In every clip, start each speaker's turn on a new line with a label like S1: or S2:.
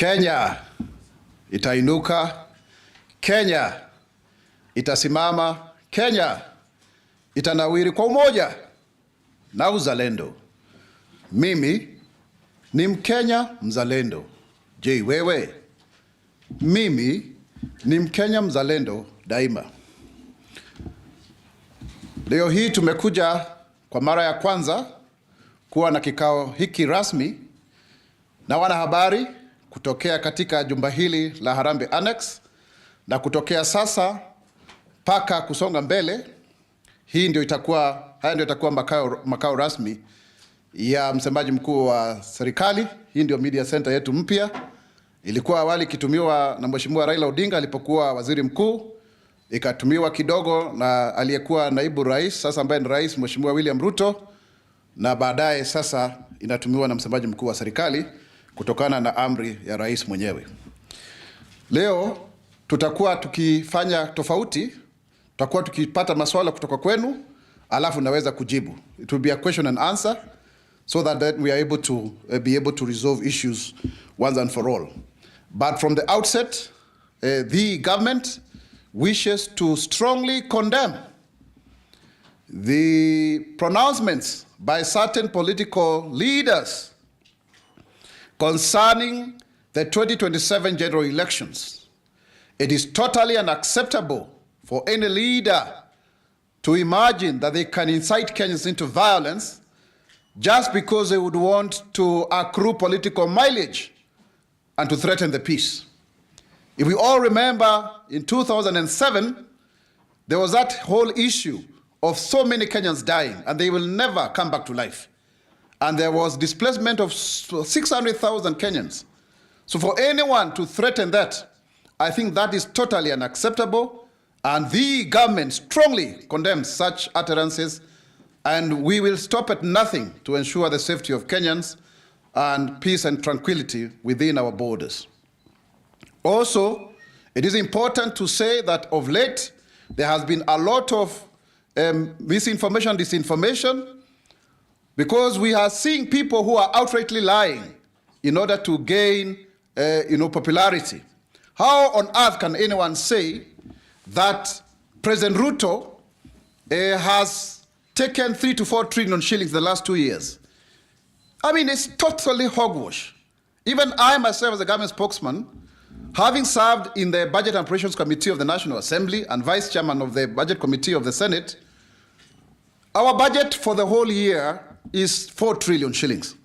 S1: Kenya itainuka, Kenya itasimama, Kenya itanawiri kwa umoja na uzalendo. Mimi ni Mkenya mzalendo. Je, wewe? Mimi ni Mkenya mzalendo daima. Leo hii tumekuja kwa mara ya kwanza kuwa na kikao hiki rasmi na wanahabari kutokea katika jumba hili la Harambee Annex, na kutokea sasa paka kusonga mbele, haya ndio itakuwa makao rasmi ya msemaji mkuu wa serikali. Hii ndio media center yetu mpya. Ilikuwa awali ikitumiwa na Mheshimiwa Raila Odinga alipokuwa waziri mkuu, ikatumiwa kidogo na aliyekuwa naibu rais, sasa ambaye ni rais, Mheshimiwa William Ruto, na baadaye sasa inatumiwa na msemaji mkuu wa serikali kutokana na amri ya rais mwenyewe. Leo tutakuwa tukifanya tofauti, tutakuwa tukipata maswala kutoka kwenu, alafu naweza kujibu. It will be a question and answer so that we are able to be able to resolve issues once and for all. But from the outset, the government wishes to strongly condemn the pronouncements by certain political leaders concerning the 2027 general elections. It is totally unacceptable for any leader to imagine that they can incite Kenyans into violence just because they would want to accrue political mileage and to threaten the peace. If we all remember, in 2007, there was that whole issue of so many Kenyans dying, and they will never come back to life. And there was displacement of 600,000 Kenyans. So for anyone to threaten that, I think that is totally unacceptable, and the government strongly condemns such utterances, and we will stop at nothing to ensure the safety of Kenyans and peace and tranquility within our borders. Also, it is important to say that of late, there has been a lot of misinformation, disinformation, because we are seeing people who are outrightly lying in order to gain popularity. How on earth can anyone say that President Ruto has taken 3 to 4 trillion shillings the last 2 years? I mean, it's totally hogwash. Even I myself, as a government spokesman, having served in the Budget and Appropriations Committee of the National Assembly and Vice Chairman of the Budget Committee of the Senate, our budget for the whole year is 4 trillion shillings.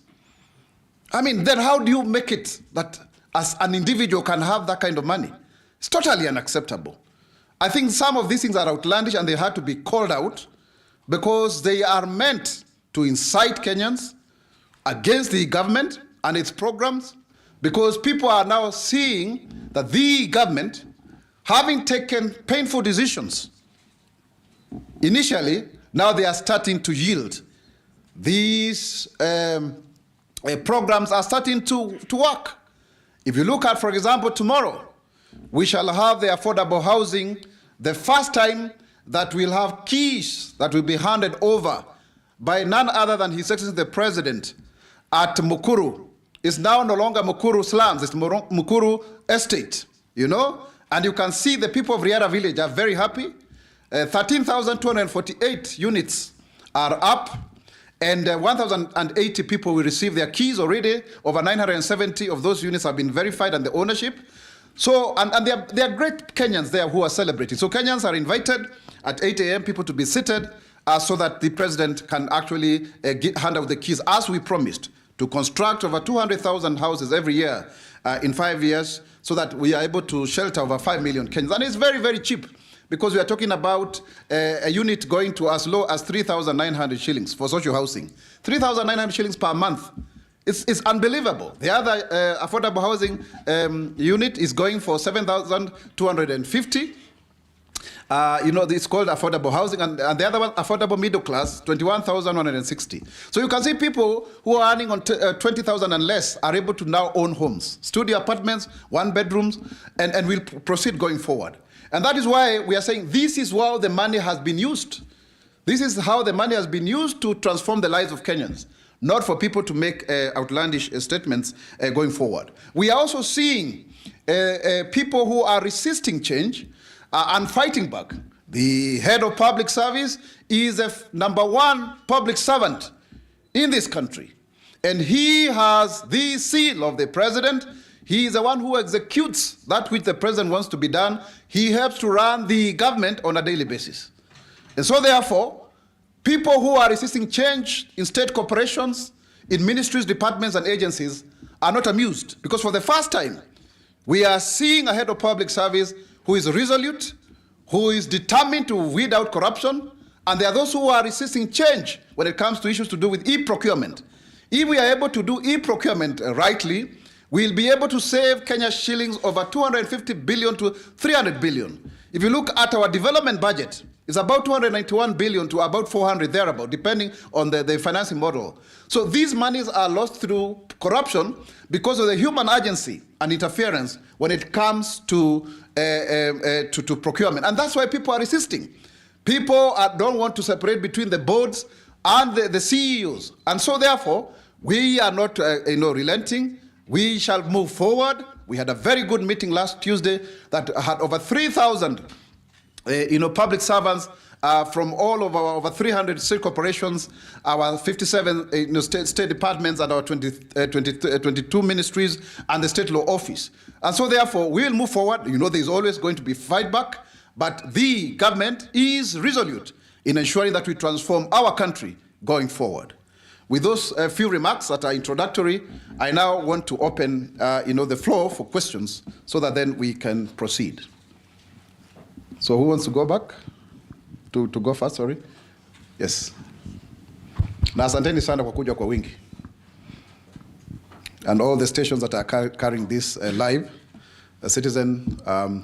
S1: I mean, then how do you make it that as an individual can have that kind of money? It's totally unacceptable. I think some of these things are outlandish and they had to be called out because they are meant to incite Kenyans against the government and its programs, because people are now seeing that the government, having taken painful decisions initially, now they are starting to yield. These programs are starting to work. If you look at, for example, tomorrow, we shall have the affordable housing, the first time that we'll have keys that will be handed over by none other than His Excellency the President at Mukuru. It's now no longer Mukuru slums, it's Mukuru estate, and you can see the people of Riara village are very happy. 13,248 units are up, and 1,080 people will receive their keys already. Over 970 of those units have been verified and the ownership. So, and there are great Kenyans there who are celebrating. So Kenyans are invited at 8 a.m. people to be seated so that the president can actually hand out the keys, as we promised, to construct over 200,000 houses every year in 5 years, so that we are able to shelter over 5 million Kenyans. And it's very, very cheap, because we are talking about a unit going to as low as 3,900 shillings for social housing. 3,900 shillings per month. It's unbelievable. The other affordable housing unit is going for 7,250. It's called affordable housing, and the other one, affordable middle class, 21,160. So you can see people who are earning on 20,000 and less are able to now own homes, studio apartments, 1 bedrooms, and we'll proceed going forward. And that is why we are saying this is how the money has been used. This is how the money has been used to transform the lives of Kenyans. not for people to make outlandish statements going forward. We are also seeing people who are resisting change and fighting back. The head of public service is the #1 public servant in this country. And he has the seal of the president. He is the one who executes that which the president wants to be done. He helps to run the government on a daily basis. And so therefore, people who are resisting change in state corporations, in ministries, departments, and agencies are not amused. Because for the first time, we are seeing a head of public service who is resolute, who is determined to weed out corruption, and there are those who are resisting change when it comes to issues to do with e-procurement. If we are able to do e-procurement rightly, we'll be able to save Kenya shillings over 250 billion to 300 billion. If you look at our development budget, it's about 291 billion to about 400 thereabout, depending on the financing model. So these monies are lost through corruption because of the human agency and interference when it comes to procurement. And that's why people are resisting. People don't want to separate between the boards and the CEOs. And so therefore, we are not relenting. We shall move forward. We had a very good meeting last Tuesday that had over 3,000 public servants from all of our over 300 state corporations, our 57 state departments, and our 22 ministries, and the state law office. And so therefore, we will move forward. There's always going to be fight back, but the government is resolute in ensuring that we transform our country going forward. With those few remarks that are introductory, I now want to open the floor for questions so that then we can proceed. So who wants to go back? To go first, sorry? Yes. Na asanteni sana kwa kuja kwa wingi. And all the stations that are carrying this live, Citizen,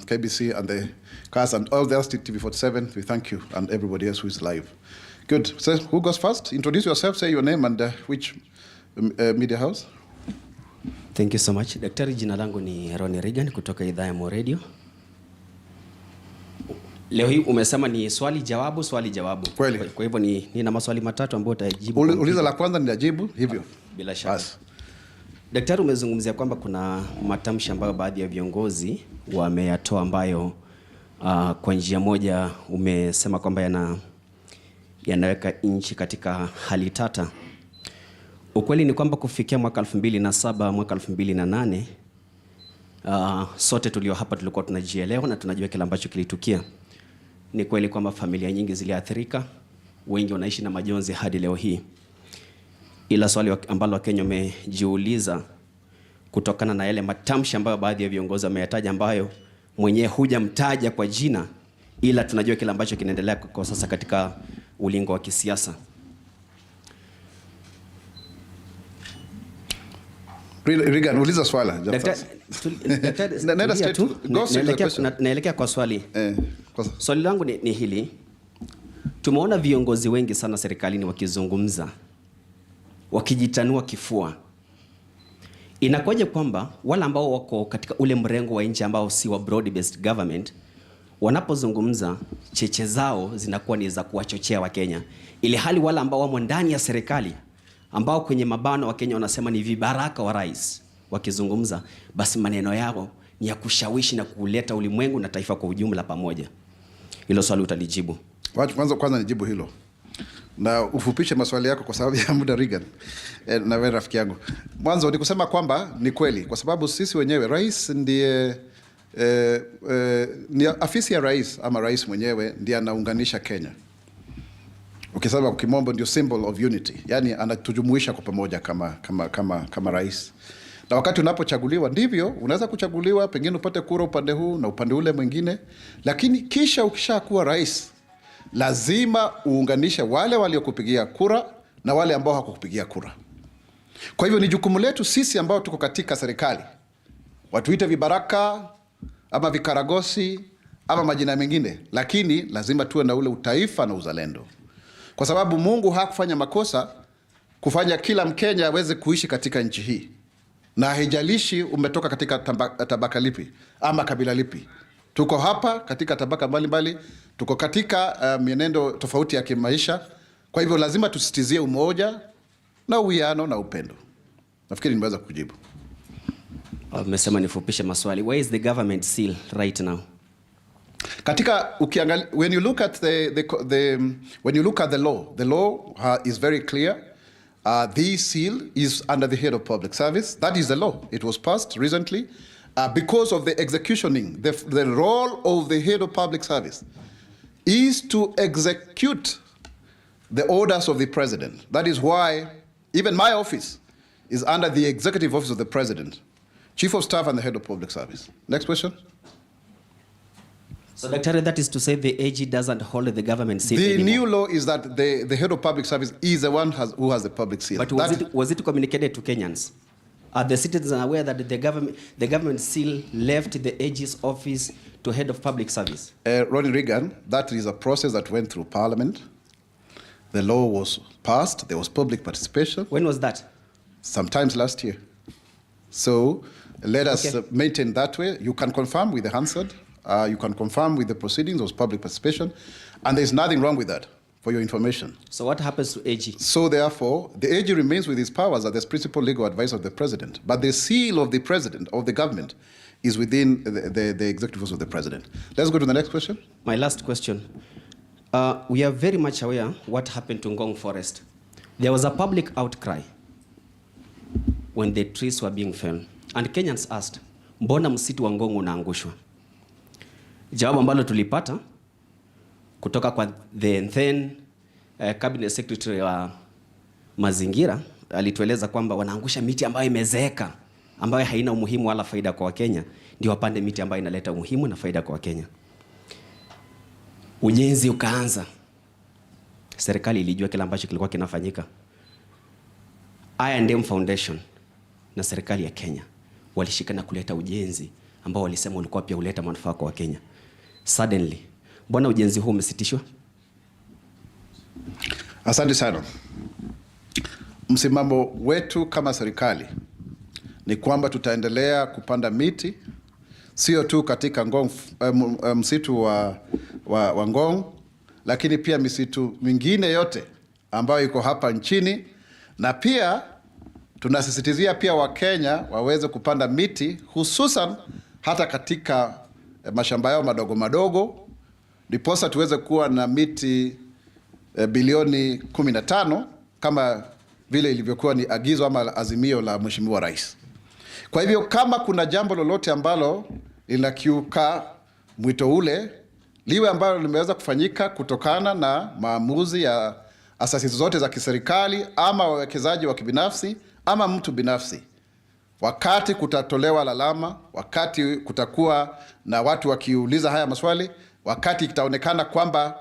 S1: KBC, and the CAS, and all the rest, TV47, we thank you, and everybody else who is live. Good. So who goes first? Introduce yourself, say your name, and which media house.
S2: Thank you so much. Daktari, jina langu ni Ronnie Reagan kutoka idhaa ya Moredio. Leo hii umesema ni swali jawabu.
S1: Kweli.
S2: Kwa hivyo nina maswali matatu ambayo utajibu.
S1: Uliza la kwanza nitajibu hivyo.
S2: Bila shaka. Daktari, umezungumzia kwamba kuna matamshi ambayo baadhi ya viongozi wameyatoa ambayo kwa njia moja umesema kwamba yanaweka nchi katika hali tata. Ukweli ni kwamba kufikia mwaka 2007, mwaka 2008, sote tulio hapa tulikuwa tunajielewa na tunajua kile ambacho kilitukia. Ni kweli kwamba familia nyingi ziliathirika, wengi wanaishi na majonzi hadi leo hii. Ila swali ambalo Wakenya wamejiuliza kutokana na yale matamshi ambayo baadhi ya viongozi wameyataja ambayo mwenyewe hujamtaja kwa jina, ila tunajua kile ambacho kinaendelea kwa sasa katika ulingo wa kisiasa.
S1: Reagan, uliza swala.
S2: Naelekea kwa swali. Swali langu ni hili. Tumeona viongozi wengi sana serikalini wakizungumza, wakijitanua kifua. Inakuwaje kwamba wale ambao wako katika ule mrengo wa nchi ambao si wa broad based government, wanapozungumza cheche zao zinakuwa ni za kuwachochea Wakenya, ili hali wale ambao wamo ndani ya serikali ambao kwenye mabano Wakenya wanasema ni vibaraka wa rais, wakizungumza basi maneno yao ni ya kushawishi na kuleta ulimwengu na taifa kwa ujumla pamoja? Hilo swali utalijibu.
S1: Kwanza nijibu hilo. Na ufupishe maswali yako kwa sababu ya muda, Reagan. Na wewe rafiki yangu. Mwanzo ni kusema kwamba ni kweli kwa sababu sisi wenyewe rais ndiye ni afisi ya rais ama rais mwenyewe ndiye anaunganisha Kenya. Ukisema kwa kimombo ndio symbol of unity. Yani anatujumuisha kwa pamoja kama rais. Na wakati unapochaguliwa ndivyo unaweza kuchaguliwa pengine upate kura upande huu na upande ule mwingine, lakini kisha ukishakuwa rais lazima uunganishe wale waliokupigia kura na wale ambao hawakukupigia kura. Kwa hivyo ni jukumu letu sisi ambao tuko katika serikali, watuite vibaraka ama vikaragosi ama majina mengine, lakini lazima tuwe na ule utaifa na uzalendo. Kwa sababu Mungu hakufanya makosa kufanya kila Mkenya aweze kuishi katika nchi hii. Na haijalishi umetoka katika tabaka lipi ama kabila lipi. Tuko hapa katika tabaka mbalimbali, tuko katika mienendo tofauti ya kimaisha. Kwa hivyo lazima tusitizie umoja, na uwiano na upendo. Nafikiri nimeweza kujibu.
S2: Umesema nifupishe maswali. Where is the government seal right now?
S1: Katika when you look at the law is very clear. The seal is under the head of public service. That is the law. It was passed recently because of the executioning. The role of the head of public service is to execute the orders of the president. That is why even my office is under the executive office of the president, chief of staff and the head of public service. Next question. So, Dr.
S2: that is to say the AG doesn't hold the government seal
S1: The
S2: anymore.
S1: new law is that the head of public service is the one who has the public seal.
S2: But was it communicated to Kenyans? Are the citizens aware that the government seal left the AG's office to head of public service?
S1: Ronnie Reagan, that is a process that went through Parliament. The law was passed. There was public participation.
S2: When was that?
S1: Sometimes last year. So let us maintain that way. You can confirm with the Hansard. You can confirm with the proceedings. There was public participation. And there's nothing wrong with that, for your information.
S2: So what happens to AG?
S1: So therefore, the AG remains with his powers as the principal legal advisor of the president. But the seal of the president, of the government, is within the executive office of the president. Let's go to the next question.
S2: My last question. We are very much aware what happened to Ngong Forest. There was a public outcry when the trees were being felled. And Kenyans asked, mbona msitu wa Ngong unaangushwa? Jawabu ambalo tulipata kutoka kwa the then cabinet secretary wa mazingira alitueleza kwamba wanaangusha miti ambayo imezeeka, ambayo haina umuhimu wala faida kwa Wakenya, ndio wapande miti ambayo inaleta umuhimu na faida kwa Wakenya. Ujenzi ukaanza. Serikali ilijua kile ambacho kilikuwa kinafanyika. I&M Foundation na serikali ya Kenya walishikana kuleta ujenzi ambao walisema ulikuwa pia uleta manufaa kwa Wakenya. Suddenly, mbona ujenzi huu umesitishwa?
S1: Asante sana. Msimamo wetu kama serikali ni kwamba tutaendelea kupanda miti, sio tu katika Ngong, msitu wa Ngong, lakini pia misitu mingine yote ambayo iko hapa nchini, na pia tunasisitizia pia Wakenya waweze kupanda miti, hususan hata katika mashamba yao madogo madogo, ndiposa tuweze kuwa na miti bilioni 15 kama vile ilivyokuwa ni agizo ama azimio la Mheshimiwa Rais. Kwa hivyo kama kuna jambo lolote ambalo linakiuka mwito ule, liwe ambalo limeweza kufanyika kutokana na maamuzi ya asasi zote za kiserikali ama wawekezaji wa kibinafsi ama mtu binafsi, wakati kutatolewa lalama, wakati kutakuwa na watu wakiuliza haya maswali, wakati itaonekana kwamba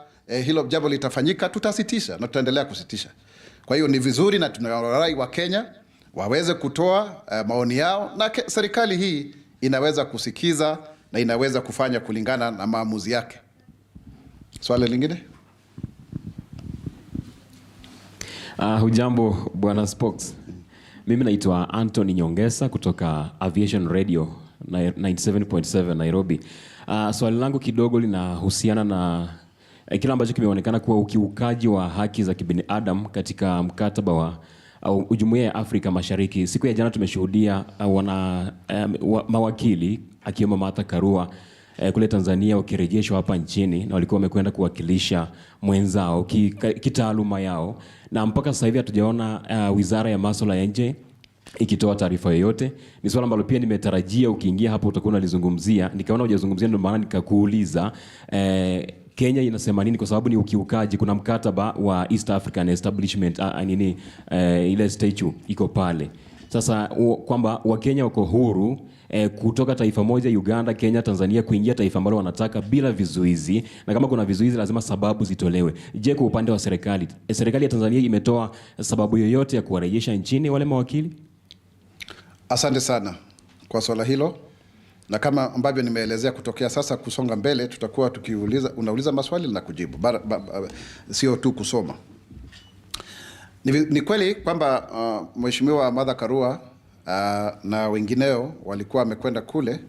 S1: hilo jambo litafanyika, tutasitisha na tutaendelea kusitisha. Kwa hiyo ni vizuri na tunawarai wa Kenya waweze kutoa maoni yao, na serikali hii inaweza kusikiza na inaweza kufanya kulingana na maamuzi yake. Swali lingine?
S3: Hujambo Bwana Spokes. Mimi naitwa Anthony Nyongesa kutoka Aviation Radio 97.7 Nairobi. Swali langu kidogo linahusiana na kile ambacho kimeonekana kuwa ukiukaji wa haki za kibinadamu katika mkataba wa Jumuiya ya Afrika Mashariki. Siku ya jana tumeshuhudia mawakili akiwemo Martha Karua kule Tanzania wakirejeshwa hapa nchini, na walikuwa wamekwenda kuwakilisha mwenzao kitaaluma yao, na mpaka sasa hivi hatujaona Wizara ya Masuala ya Nje ikitoa taarifa yoyote. Ni swala ambalo pia nimetarajia ukiingia hapo utakuwa unalizungumzia, nikaona hujazungumzia, ndio maana nikakuuliza Kenya inasema nini, kwa sababu ni ukiukaji. Kuna mkataba wa East African Establishment ile statute iko pale. Sasa kwamba Wakenya wako huru kutoka taifa moja, Uganda, Kenya, Tanzania, kuingia taifa ambalo wanataka bila vizuizi, na kama kuna vizuizi lazima sababu zitolewe. Je, kwa upande wa serikali ya Tanzania imetoa sababu yoyote ya kuwarejesha nchini wale mawakili?
S1: Asante sana kwa swala hilo, na kama ambavyo nimeelezea, kutokea sasa kusonga mbele tutakuwa unauliza maswali na kujibu, sio tu kusoma. Ni kweli kwamba Mheshimiwa Martha Karua na wengineo walikuwa wamekwenda kule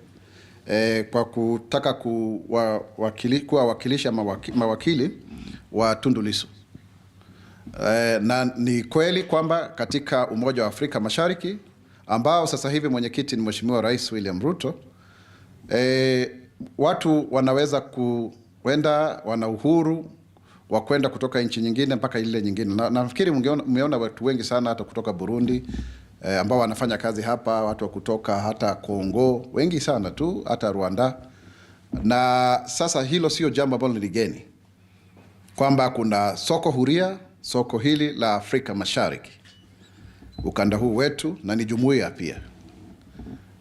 S1: kwa kutaka kuwakilisha mawakili wa Tundu Lissu. Na ni kweli kwamba katika Umoja wa Afrika Mashariki ambao sasa hivi mwenyekiti ni Mheshimiwa Rais William Ruto, watu wanaweza kuenda, wana uhuru wa kwenda kutoka nchi nyingine mpaka ile nyingine. Na nafikiri mmeona watu wengi sana hata kutoka Burundi ambao wanafanya kazi hapa, watu wa kutoka hata Kongo, wengi sana tu, hata Rwanda. Na sasa hilo sio jambo ambalo ni geni, kwamba kuna soko huria, soko hili la Afrika Mashariki, ukanda huu wetu, na ni jumuiya pia.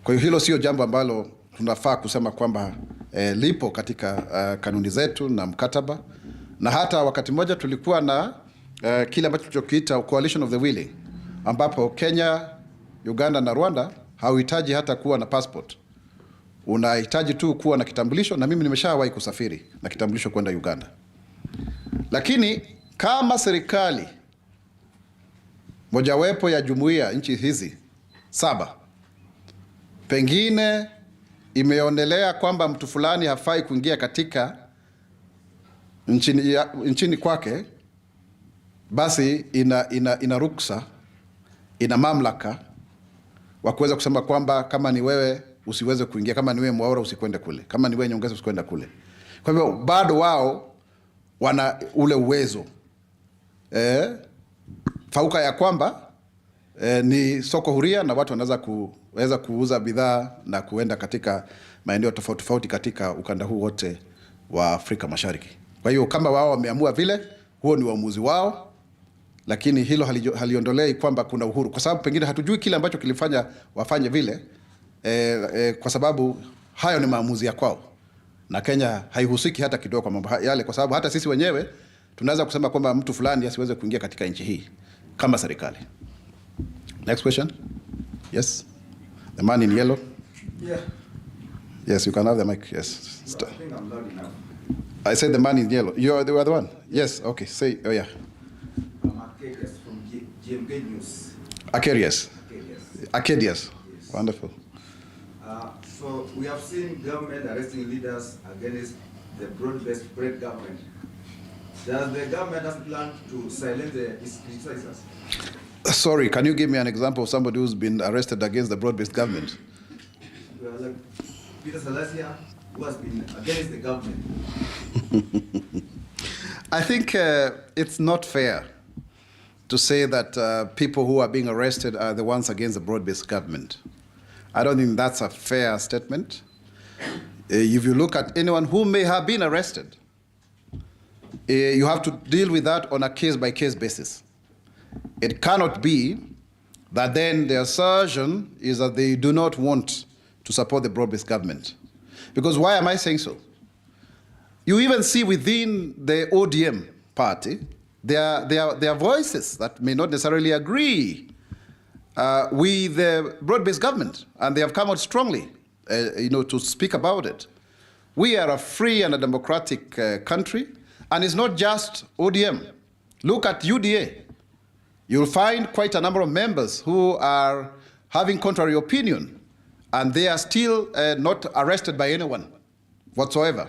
S1: Kwa hiyo hilo sio jambo ambalo tunafaa kusema kwamba lipo katika kanuni zetu na mkataba. Na hata wakati mmoja tulikuwa na kile ambacho tulichokiita coalition of the willing, ambapo Kenya, Uganda na Rwanda hauhitaji hata kuwa na passport. Unahitaji tu kuwa na kitambulisho, na mimi nimeshawahi kusafiri na kitambulisho kwenda Uganda. Lakini kama serikali mojawapo ya jumuiya nchi hizi 7 pengine imeonelea kwamba mtu fulani hafai kuingia katika nchini kwake, basi ina ruksa, ina mamlaka wa kuweza kusema kwamba kama ni wewe usiweze kuingia, kama ni wewe Mwaura usikwende kule, kama ni wewe Nyongeza usikwenda kule. Kwa hivyo bado wao wana ule uwezo fauka ya kwamba ni soko huria na watu wanaweza kuuza bidhaa na kuenda katika maeneo tofauti tofauti katika ukanda huu wote wa Afrika Mashariki. Kwa hiyo kama wao wameamua vile, huo ni uamuzi wao, lakini hilo haliondolei kwamba kuna uhuru, kwa sababu pengine hatujui kile ambacho kilifanya wafanye vile, kwa sababu hayo ni maamuzi ya kwao, na Kenya haihusiki hata kidogo kwa mambo yale, kwa sababu hata sisi wenyewe tunaweza kusema kwamba mtu fulani asiweze kuingia katika nchi hii kama serikali. Next question. Yes. The man in yellow.
S4: Yeah.
S1: Yes, you can have the mic. Yes.
S4: No, I think I'm loud enough.
S1: I said the man in yellow. You are the other one? Yes. Okay. Say, oh yeah.
S4: I'm Arcadius from GMK News.
S1: Arcadius.
S4: Arcadius.
S1: Arcadius.
S4: Yes.
S1: Wonderful.
S4: So we have seen government arresting leaders against the broad-based spread government. Does the government have planned to silence the criticizers?
S1: Sorry, can you give me an example of somebody who's been arrested against the broad-based government?
S4: Well, like Peter Salasia, who has been against the government.
S1: I think it's not fair to say that people who are being arrested are the ones against the broad-based government. I don't think that's a fair statement. If you look at anyone who may have been arrested, you have to deal with that on a case-by-case basis. It cannot be that then the assertion is that they do not want to support the broad-based government. Because why am I saying so? You even see within the ODM party, there are voices that may not necessarily agree with the broad-based government, and they have come out strongly, to speak about it. We are a free and a democratic country, and it's not just ODM. Look at UDA. You'll find quite a number of members who are having contrary opinion, and they are still not arrested by anyone whatsoever.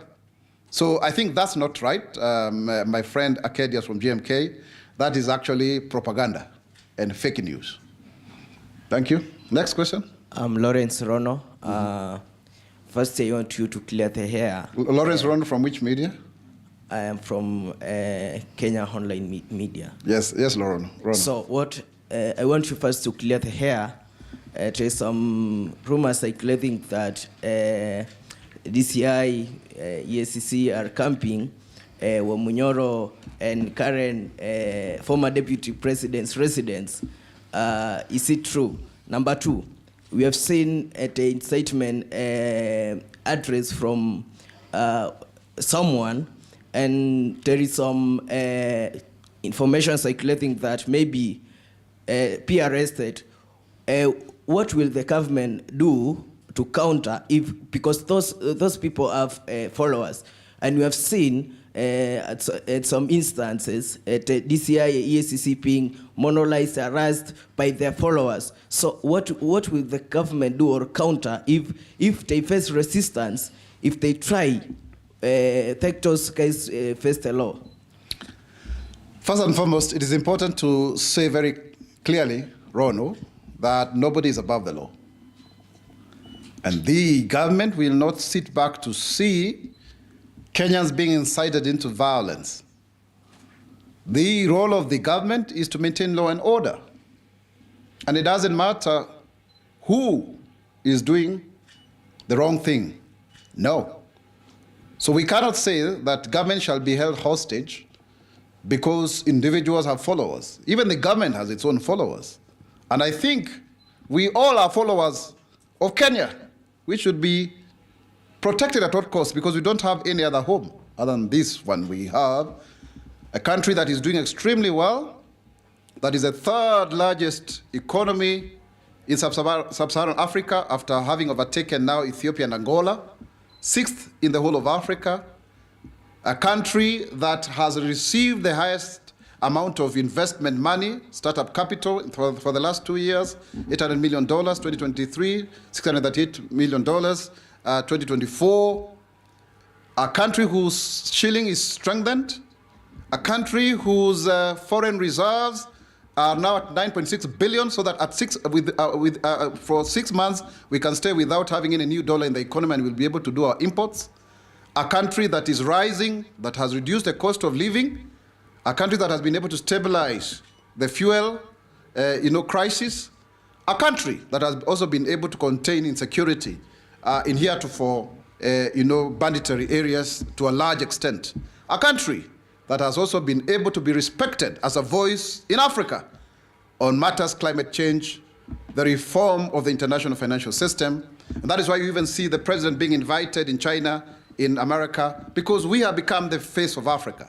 S1: So I think that's not right, my friend Arcadius from GMK. That is actually propaganda and fake news. Thank you. Next question.
S5: I'm Lawrence Rono. First, I want you to clear the hair.
S1: Lawrence Rono from which media?
S5: I am from Kenya Online Media.
S1: Yes, Rono.
S5: So what I want you first to clear the hair. There is some rumors circulating that DCI, EACC are camping Wamunyoro and current former deputy president's residence. Is it true? Number 2, we have seen an incitement address from someone, and there is some information circulating that maybe be arrested. What will the government do to counter because those people have followers, and we have seen at some instances at DCI, EACC being monolized, harassed by their followers. So what will the government do or counter if they face resistance, if they try take those guys face the law?
S1: First and foremost, it is important to say very clearly, Rono, that nobody is above the law. And the government will not sit back to see Kenyans being incited into violence. The role of the government is to maintain law and order. And it doesn't matter who is doing the wrong thing. No. So we cannot say that government shall be held hostage because individuals have followers. Even the government has its own followers. And I think we all are followers of Kenya. We should be protected at all costs because we don't have any other home other than this one. We have a country that is doing extremely well, that is the third largest economy in sub-Saharan Africa after having overtaken now Ethiopia and Angola, sixth in the whole of Africa, a country that has received the highest amount of investment money, startup capital for the last 2 years, $800 million, 2023, $638 million, 2024, a country whose shilling is strengthened, a country whose foreign reserves are now at 9.6 billion, so that at for 6 months we can stay without having any new dollar in the economy and we'll be able to do our imports. A country that is rising, that has reduced the cost of living, a country that has been able to stabilize the fuel crisis, a country that has also been able to contain insecurity in heretofore banditry areas to a large extent, a country that has also been able to be respected as a voice in Africa on matters climate change, the reform of the international financial system. And that is why you even see the president being invited in China, in America, because we have become the face of Africa.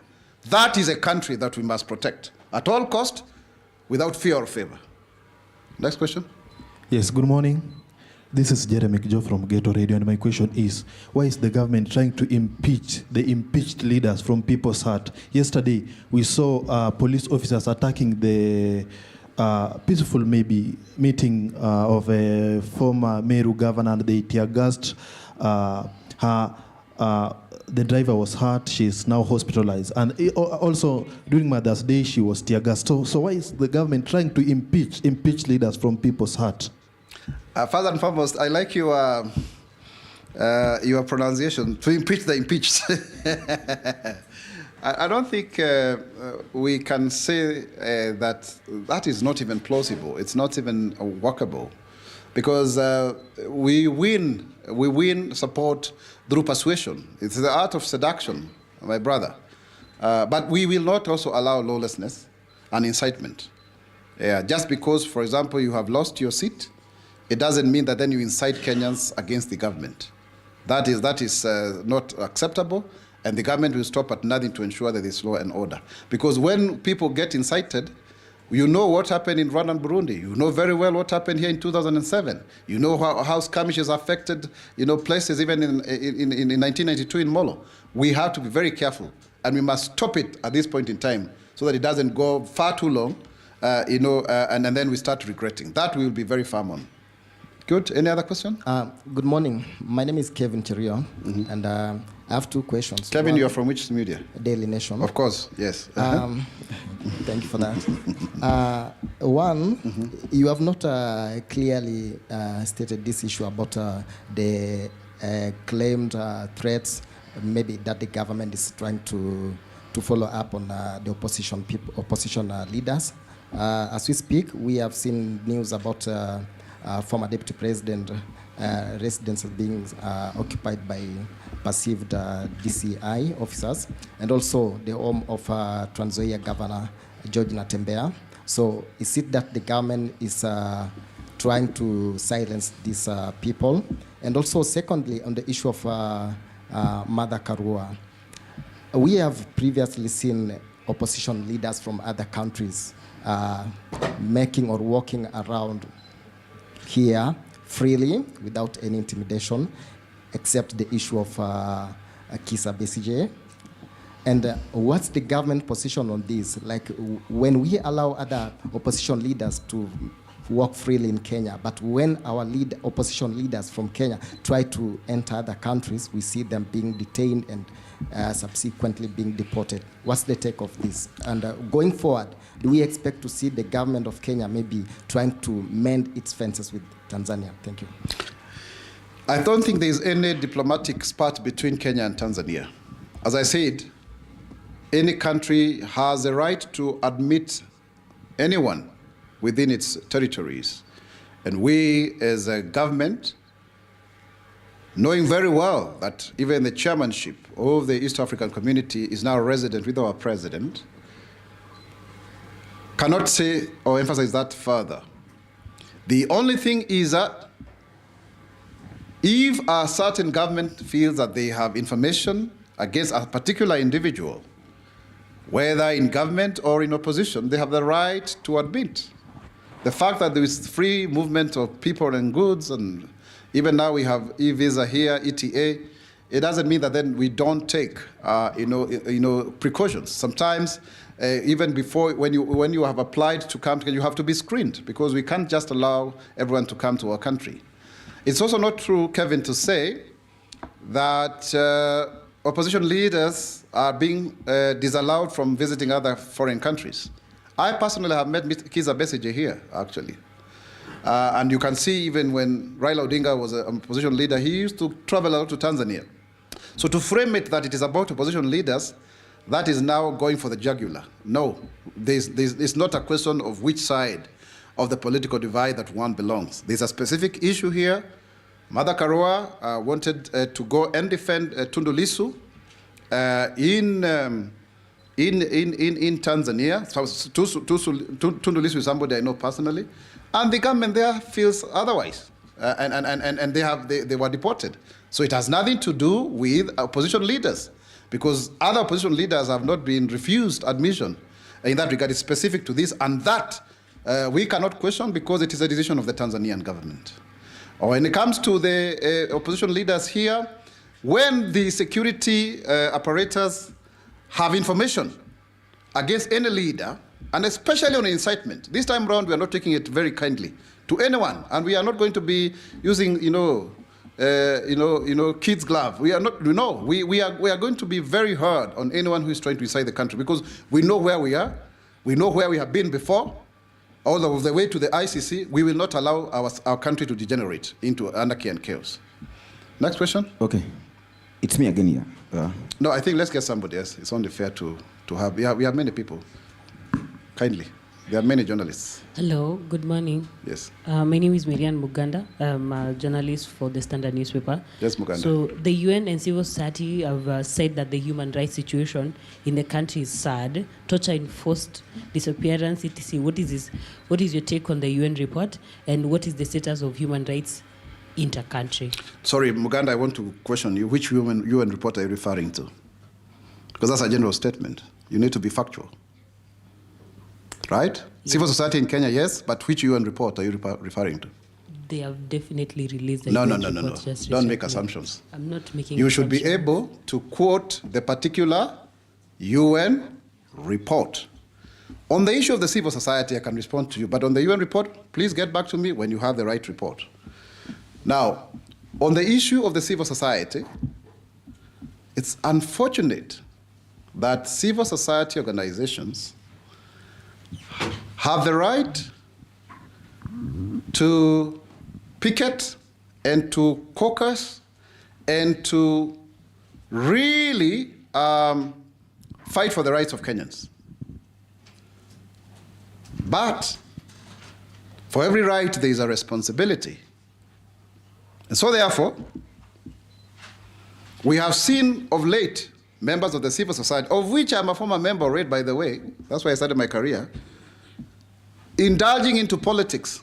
S1: That is a country that we must protect at all cost, without fear or favor. Next question.
S6: Yes, good morning. This is Jeremy Kijo from Ghetto Radio, and my question is, why is the government trying to impeach the impeached leaders from People's Heart? Yesterday, we saw police officers attacking the peaceful meeting of a former Meru governor, and they tear-gassed the driver was hurt. She's now hospitalized. And also, during Mother's Day, she was tear-gassed. So why is the government trying to impeach leaders from People's Heart?
S1: First and foremost, I like your pronunciation, to impeach the impeached. I don't think we can say that is not even plausible. It's not even workable. Because we win support through persuasion. It's the art of seduction, my brother. But we will not also allow lawlessness and incitement. Just because, for example, you have lost your seat, it doesn't mean that then you incite Kenyans against the government. That is not acceptable, and the government will stop at nothing to ensure that there's law and order. Because when people get incited, you know what happened in Rwanda and Burundi. You know very well what happened here in 2007. You know how skirmishes affected places even in 1992 in Molo. We have to be very careful, and we must stop it at this point in time so that it doesn't go far too long, and then we start regretting. That we will be very firm on. Good. Any other question?
S7: Good morning. My name is Kevin Cherio, and I have two questions.
S1: Kevin, you are from which media?
S7: Daily Nation.
S1: Of course, yes.
S7: Thank you for that. One, you have not clearly stated this issue about the claimed threats, maybe that the government is trying to follow up on the opposition leaders. As we speak, we have seen news about former deputy president residence being occupied by perceived DCI officers, and also the home of Trans Nzoia Governor George Natembeya. So is it that the government is trying to silence these people? And also, secondly, on the issue of Martha Karua, we have previously seen opposition leaders from other countries making or walking around here freely without any intimidation, except the issue of Kizza Besigye. And what's the government position on this? Like, when we allow other opposition leaders to walk freely in Kenya. But when our opposition leaders from Kenya try to enter other countries, we see them being detained and subsequently being deported. What's the take of this? And going forward, do we expect to see the government of Kenya maybe trying to mend its fences with Tanzania? Thank you.
S1: I don't think there is any diplomatic spat between Kenya and Tanzania. As I said, any country has a right to admit anyone within its territories. And we, as a government, knowing very well that even the chairmanship of the East African community is now resident with our president, cannot say or emphasize that further. The only thing is that if a certain government feels that they have information against a particular individual, whether in government or in opposition, they have the right to admit. The fact that there is free movement of people and goods, and even now we have e-visa here, ETA, it doesn't mean that then we don't take precautions. Sometimes, even before, when you have applied to come, you have to be screened, because we can't just allow everyone to come to our country. It's also not true, Kevin, to say that opposition leaders are being disallowed from visiting other foreign countries. I personally have met Kizza Besigye here, actually. And you can see even when Raila Odinga was an opposition leader, he used to travel out to Tanzania. So to frame it that it is about opposition leaders, that is now going for the jugular. No, it's not a question of which side of the political divide that one belongs. There's a specific issue here. Mother Karua wanted to go and defend Tundu Lissu in Tanzania. Tundu Lissu is somebody I know personally, and the government there feels otherwise, and they were deported. So it has nothing to do with opposition leaders, because other opposition leaders have not been refused admission. In that regard, it's specific to this, and that we cannot question, because it is a decision of the Tanzanian government. Or when it comes to the opposition leaders here, when the security apparatus have information against any leader, and especially on incitement, this time around we are not taking it very kindly to anyone, and we are not going to be using, kids' glove. We are not. We are going to be very hard on anyone who is trying to incite the country, because we know where we are, we know where we have been before, all of the way to the ICC. We will not allow our country to degenerate into anarchy and chaos. Next question.
S8: Okay, it's me again here.
S1: No, I think let's get somebody else. It's only fair to have. We have many people. Kindly. There are many journalists.
S9: Hello, good morning.
S1: Yes.
S9: My name is Marian Muganda. I'm a journalist for the Standard newspaper.
S1: Yes, Muganda.
S9: So the UN and civil society have said that the human rights situation in the country is sad. Torture, enforced disappearance, etc. What is this? What is your take on the UN report, and what is the status of human rights inter-country?
S1: Sorry, Muganda, I want to question you. Which UN report are you referring to? Because that's a general statement. You need to be factual. Right? Yes. Civil society in Kenya, yes, but which UN report are you referring to?
S9: They have definitely released the
S1: No.
S9: report.
S1: Don't make assumptions.
S9: I'm not making
S1: You should be able to quote the particular UN report. On the issue of the civil society, I can respond to you, but on the UN report, please get back to me when you have the right report. Now, on the issue of the civil society, it's unfortunate that civil society organizations have the right to picket and to caucus and to really fight for the rights of Kenyans. But for every right, there is a responsibility. And so therefore, we have seen of late members of the civil society, of which I'm a former member already, by the way, that's why I started my career, indulging into politics.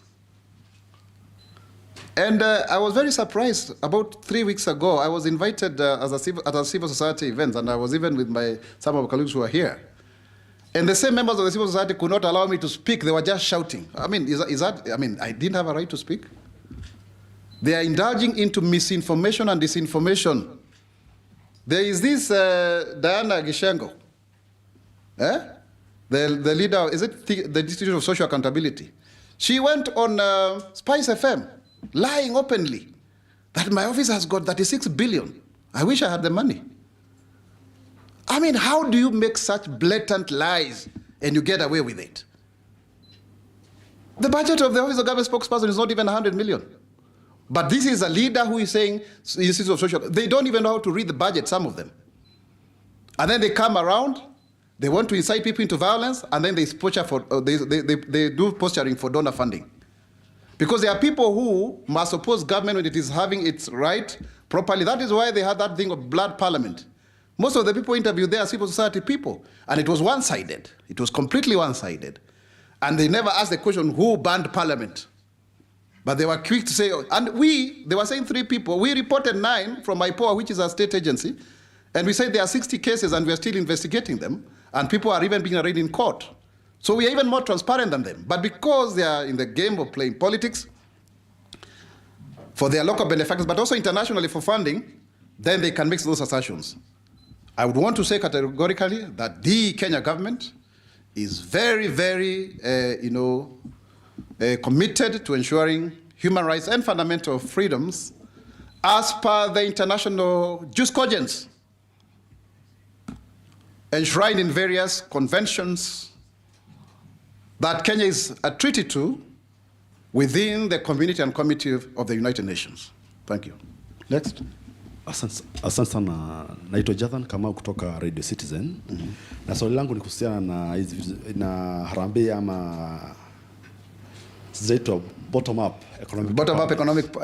S1: And I was very surprised. About 3 weeks ago, I was invited at a civil society event, and I was even with some of my colleagues who are here. And the same members of the civil society could not allow me to speak. They were just shouting. I mean, I didn't have a right to speak. They are indulging into misinformation and disinformation. There is this Diana Gishengo, the leader, is it the Institute of Social Accountability? She went on Spice FM, lying openly that my office has got 36 billion. I wish I had the money. I mean, how do you make such blatant lies and you get away with it? The budget of the Office of Government Spokesperson is not even 100 million. But this is a leader who is saying, Institute of Social, they don't even know how to read the budget, some of them. And then they come around, they want to incite people into violence, and then they do posturing for donor funding. Because there are people who must oppose government when it is having its right properly. That is why they had that thing of blood parliament. Most of the people interviewed there are civil society people, and it was one-sided. It was completely one-sided. And they never asked the question, who banned parliament? But they were quick to say, and they were saying 3 people. We reported 9 from IPOA, which is a state agency, and we said there are 60 cases and we are still investigating them, and people are even being arraigned in court. So we are even more transparent than them. But because they are in the game of playing politics for their local benefactors, but also internationally for funding, then they can make those assertions. I would want to say categorically that the Kenya government is very, very, committed to ensuring human rights and fundamental freedoms as per the international jus cogens enshrined in various conventions that Kenya is a treaty to within the community and committee of the United Nations. Thank you. Next.
S10: Asante sana, naitwa Jathan Kamau kutoka Radio Citizen. Na swali langu ni kuhusiana na hizi na harambee ama zaitwa bottom up economic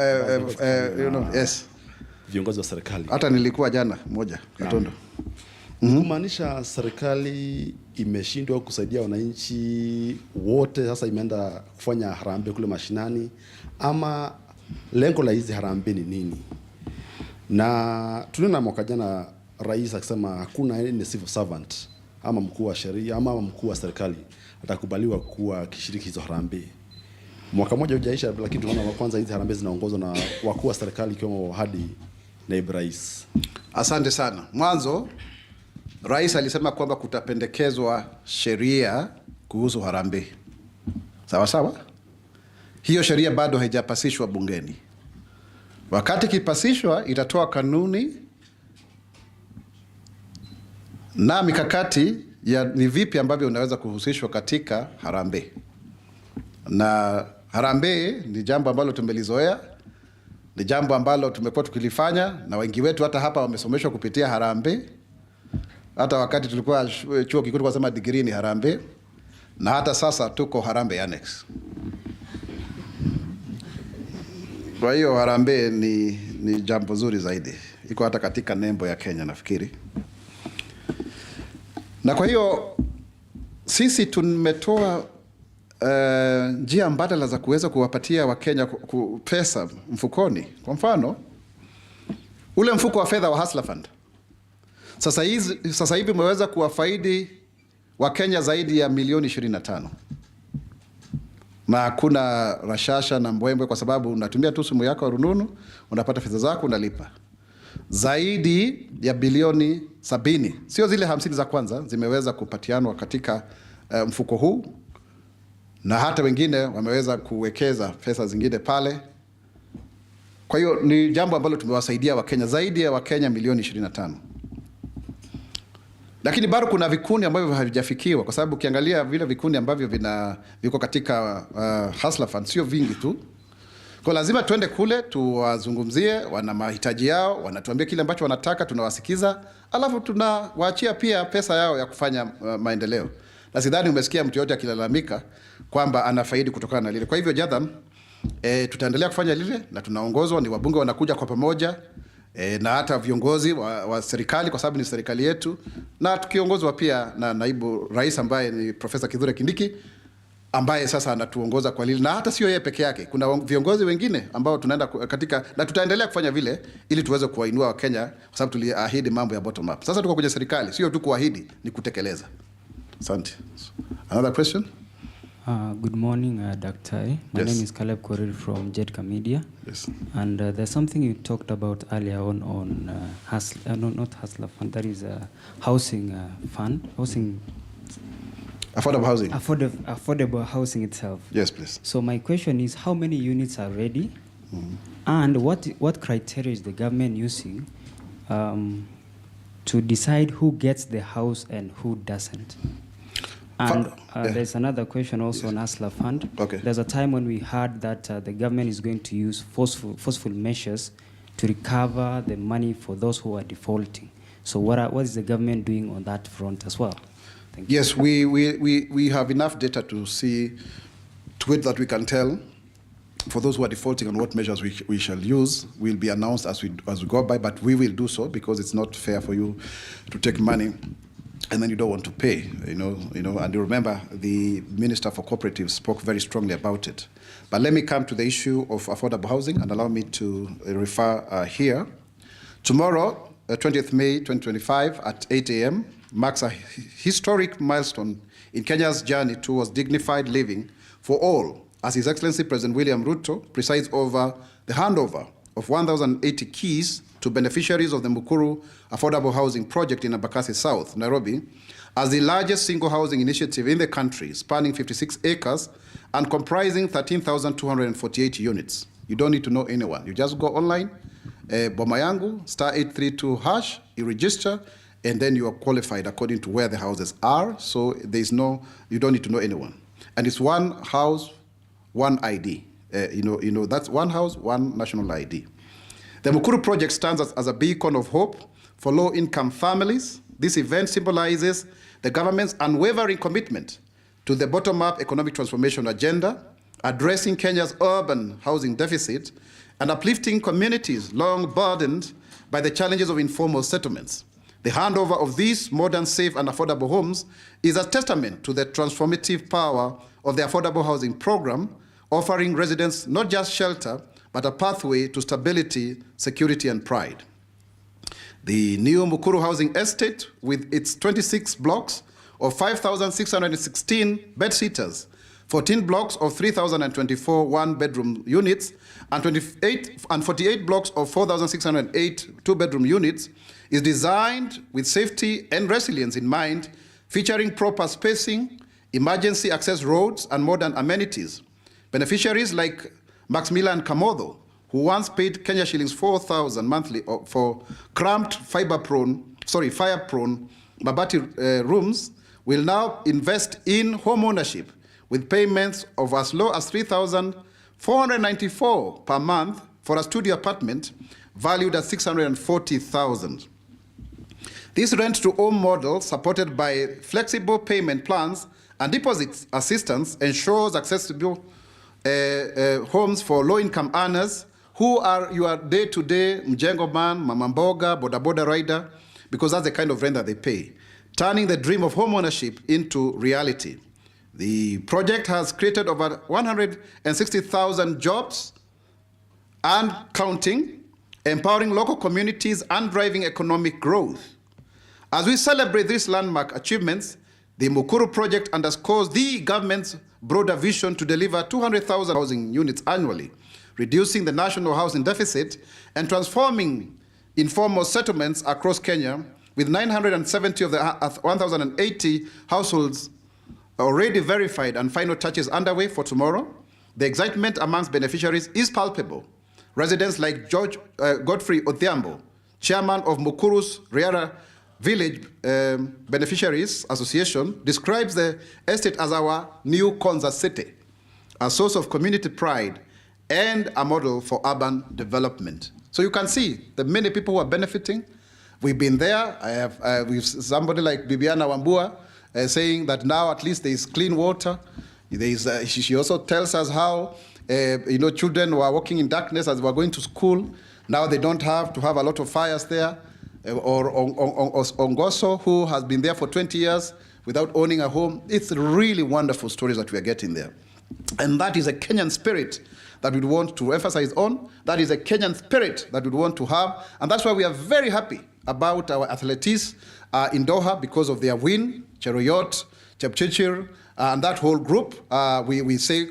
S10: yes, viongozi wa serikali. Hata nilikuwa jana moja Katondo. Kumaanisha serikali imeshindwa kusaidia wananchi wote, sasa imeenda kufanya harambee kule mashinani, ama lengo la hizi harambee ni nini? Na tuliona mwaka jana rais akisema hakuna any civil servant ama mkuu wa sheria ama mkuu wa serikali atakubaliwa kuwa kishiriki hizo harambee. Mwaka mmoja hujaisha, lakini tunaona kwanza hizi harambee zinaongozwa na wakuu wa serikali ikiwemo hadi naibu rais.
S1: Asante sana. Mwanzo rais alisema kwamba kutapendekezwa sheria kuhusu harambee. Sawa sawa? Hiyo sheria bado haijapasishwa bungeni. Wakati kipasishwa itatoa kanuni na mikakati ya ni vipi ambavyo unaweza kuhusishwa katika harambee. Na harambee ni jambo ambalo tumelizoea, ni jambo ambalo tumekuwa tukilifanya, na wengi wetu hata hapa wamesomeshwa kupitia harambee. Hata wakati tulikuwa chuo kikuu tukasema degree ni harambee, na hata sasa tuko harambee annex. Kwa hiyo harambee ni jambo zuri zaidi. Iko hata katika nembo ya Kenya nafikiri. Na kwa hiyo sisi tumetoa njia mbadala za kuweza kuwapatia Wakenya pesa mfukoni. Kwa mfano, ule mfuko wa fedha wa Hustler Fund. Sasa hivi umeweza kuwafaidi Wakenya zaidi ya milioni 25. Na hakuna rashasha na mbwembwe, kwa sababu unatumia tu simu yako ya rununu, unapata fedha zako, unalipa. Zaidi ya bilioni 70, sio zile 50 za kwanza, zimeweza kupatianwa katika mfuko huu, na hata wengine wameweza kuwekeza pesa zingine pale. Kwa hiyo ni jambo ambalo tumewasaidia Wakenya, zaidi ya Wakenya milioni 25. Lakini bado kuna vikundi ambavyo havijafikiwa, kwa sababu ukiangalia vile vikundi ambavyo viko katika Hustler Fund sio vingi tu. Kwa lazima tuende kule tuwazungumzie, wana mahitaji yao, wanatuambia kile ambacho wanataka, tunawasikiza, alafu tunawaachia pia pesa yao ya kufanya maendeleo. Na sidhani umesikia mtu yote akilalamika kwamba anafaidi kutokana na lile. Kwa hivyo Jathan, tutaendelea kufanya lile, na tunaongozwa ni wabunge wanakuja kwa pamoja, na hata viongozi wa serikali, kwa sababu ni serikali yetu, na tukiongozwa pia na naibu rais ambaye ni Profesa Kithure Kindiki, ambaye sasa anatuongoza kwa lile. Na hata sio yeye peke yake, kuna viongozi wengine ambao tunaenda katika, na tutaendelea kufanya vile ili tuweze kuwainua Wakenya, kwa sababu tuliahidi mambo ya bottom up. Sasa tuko kwenye serikali, sio tu kuahidi, ni kutekeleza. Asante. Another question?
S11: Good morning, Dr. My
S1: Yes.
S11: name is Caleb Korir from Jedka Media.
S1: Yes.
S11: And there's something you talked about earlier on not Hustler Fund, that is a housing fund, housing
S1: Affordable housing.
S11: Affordable housing itself.
S1: Yes, please.
S11: So my question is, how many units are ready? And what criteria is the government using to decide who gets the house and who doesn't? And there's another question also on Hustler Fund.
S1: Okay.
S11: There's a time when we heard that the government is going to use forceful measures to recover the money for those who are defaulting. So what is the government doing on that front as well? Thank you.
S1: Yes, we have enough data to see to it that we can tell for those who are defaulting on what measures we shall use. Will be announced as we go by, but we will do so because it's not fair for you to take money and then you don't want to pay, and you remember the Minister for Cooperatives spoke very strongly about it. But let me come to the issue of affordable housing and allow me to refer here. Tomorrow, 20th May 2025 at 8 a.m. marks a historic milestone in Kenya's journey towards dignified living for all, as His Excellency President William Ruto presides over the handover of 1,080 keys to beneficiaries of the Mukuru Affordable Housing Project in Embakasi South, Nairobi, as the largest single housing initiative in the country, spanning 56 acres and comprising 13,248 units. You don't need to know anyone. You just go online, Boma Yangu, *832#, you register, and then you are qualified according to where the houses are. So you don't need to know anyone. And it's one house, one ID. That's one house, one national ID. The Mukuru project stands as a beacon of hope for low-income families. This event symbolizes the government's unwavering commitment to the bottom-up economic transformation agenda, addressing Kenya's urban housing deficit and uplifting communities long burdened by the challenges of informal settlements. The handover of these modern, safe, and affordable homes is a testament to the transformative power of the affordable housing program, offering residents not just shelter, but a pathway to stability, security, and pride. The new Mukuru Housing Estate, with its 26 blocks of 5,616 bed-sitters, 14 blocks of 3,024 one-bedroom units, and 48 blocks of 4,608 two-bedroom units, is designed with safety and resilience in mind, featuring proper spacing, emergency access roads, and modern amenities. Beneficiaries like Maximilian Kamodo, who once paid Kenya shillings 4,000 monthly for cramped fire-prone Mabati rooms, will now invest in home ownership with payments of as low as 3,494 per month for a studio apartment valued at 640,000. This rent-to-own model, supported by flexible payment plans and deposit assistance, ensures accessible homes for low-income earners who are your day-to-day mjengo man, mama mboga, boda rider, because that's the kind of rent that they pay, turning the dream of home ownership into reality. The project has created over 160,000 jobs and counting, empowering local communities and driving economic growth. As we celebrate these landmark achievements, the Mukuru project underscores the government's broader vision to deliver 200,000 housing units annually, reducing the national housing deficit and transforming informal settlements across Kenya, with 970 of the 1,080 households already verified and final touches underway for tomorrow. The excitement amongst beneficiaries is palpable. Residents like Godfrey Odhiambo, chairman of Mukuru's Riara Village Beneficiaries Association, describes the estate as our new Konza city, a source of community pride and a model for urban development. So you can see the many people who are benefiting. We've been there. I have with somebody like Bibiana Wambua saying that now at least there is clean water. She also tells us how children who are walking in darkness as they were going to school, now they don't have to have a lot of fires there. Or Ongoso, who has been there for 20 years without owning a home. It's really wonderful stories that we are getting there. And that is a Kenyan spirit that we want to emphasize on. That is a Kenyan spirit that we want to have. And that's why we are very happy about our athletes in Doha because of their win, Cheruiyot, Chepchirchir, and that whole group. We say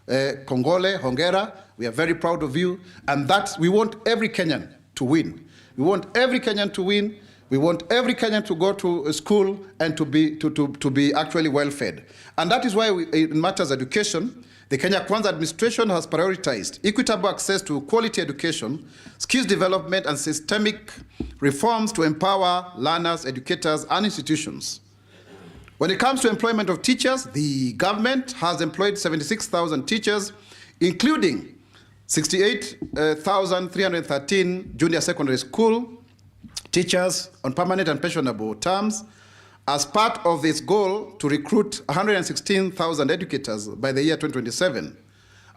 S1: Kongole, Hongera, we are very proud of you. And that we want every Kenyan to win. We want every Kenyan to win We want every Kenyan to go to school and to be actually well fed. And that is why in matters of education, the Kenya Kwanza administration has prioritized equitable access to quality education, skills development, and systemic reforms to empower learners, educators, and institutions. When it comes to employment of teachers, the government has employed 76,000 teachers, including 68,313 junior secondary school teachers on permanent and pensionable terms, as part of this goal to recruit 116,000 educators by the year 2027.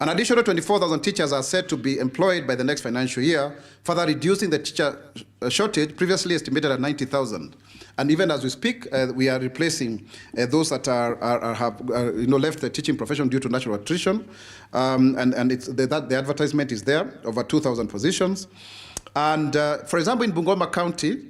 S1: An additional 24,000 teachers are set to be employed by the next financial year, further reducing the teacher shortage previously estimated at 90,000. And even as we speak, we are replacing those that have left the teaching profession due to natural attrition. And the advertisement is there, over 2,000 positions. And for example, in Bungoma County,